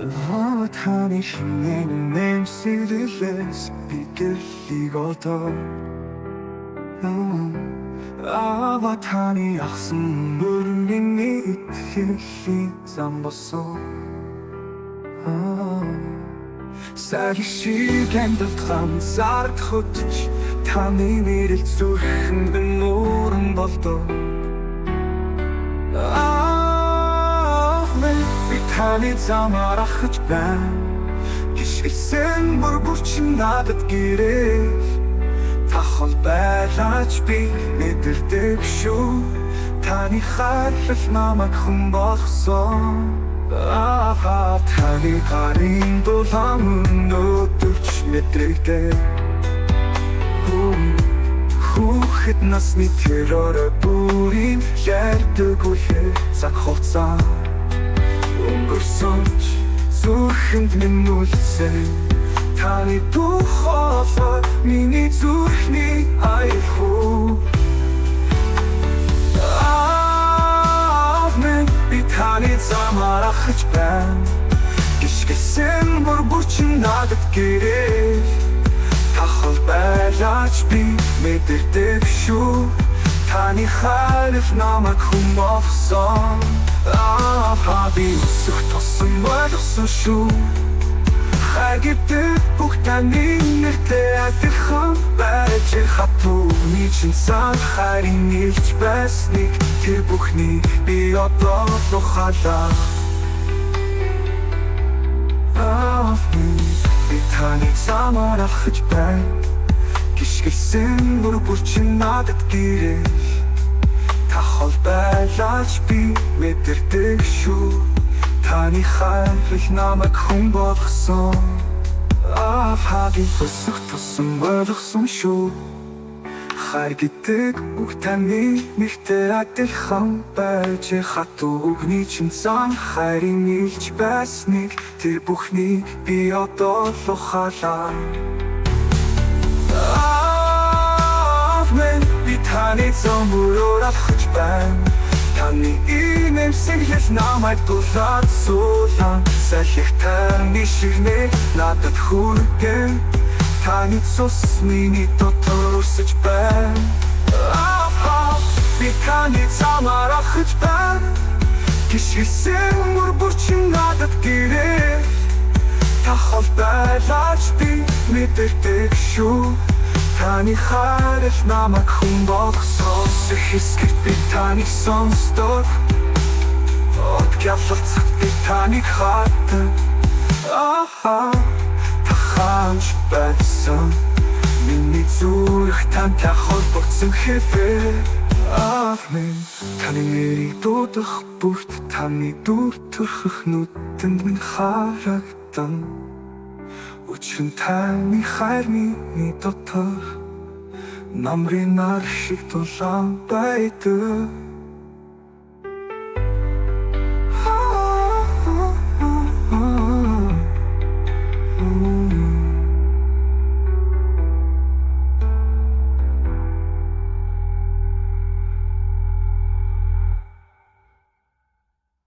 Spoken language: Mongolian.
Таны хинэн нэмсэлээс би гэлийг одоо таны ахсан мөрмөний итгэлийн зам босоо Сахишиг амдалт ганцаард хөтж таны нэрэл зүрхэнд мөрөн болдоо би таны замаар ахаж байна гიშгэлсэн бүрчин надад гэрээ тахал байлаач би мэдэрдэг шүү таны хайрлал намайг хүн болгосон таны гарын дулаан өнөөдөрч мэдрэгдээ Хүүхэд насны тэрээр бүрийн ярьдаг үхээ цаг хугацаа өнгөрсөнч зүрхэнд минь үлдсэн Таны духовоо миний зүрхний аяхуу би таны замаар ахаж байна гიშгэлсэн бүрчин надад гэрээ тахал байлаач би мэдэрдэг шүү таны хайрлал намайг хүн болгосон би өсөх тусам ойлгосон шүү хайгипдэг бүх таны нэртэй адилхан байж хатууны чин сан хайрын илж байсныг тэр бүхнийг би одоо ухаалаа би таны замаар ахаж байна гიშгэлсэн бүрчин надад гэрээ тахал байлаач би мэдэрдэг шүү таны хайрлал намайг хүн болгосон хагийн өсөх тусам ойлгосон шүү хайр гэдэг бүх таны нэртэй адилхан байж хатууны чин зан хайрын илж байсныг тэр бүхнийг би одоо ухаалаа би таны замаар ахаж байна Таны инэмсэглэл намайг дулаад суулан Салхих таны ширнэ надад хүргэн Таны цус миний дотор үсэж байна би таны замаар ахаж байна гიშгэлсэн бүрчин надад гэрээ тахал байлаач би мэдэрдэг шүү Таны хайрлал намайг хүн болгосон Хэсгэрт би таныг сонсдог Отгялалцах би таныг хатдаг Тахаанч байсан Миний зүрх тантай холбогдсон хэвээр Таны нэрийг дуудах бүрт Таны дүр төрхөх нүдэнд минь харагдан Өчигөн таны хайр миний дотор намрын нар шиг дулаан байдаг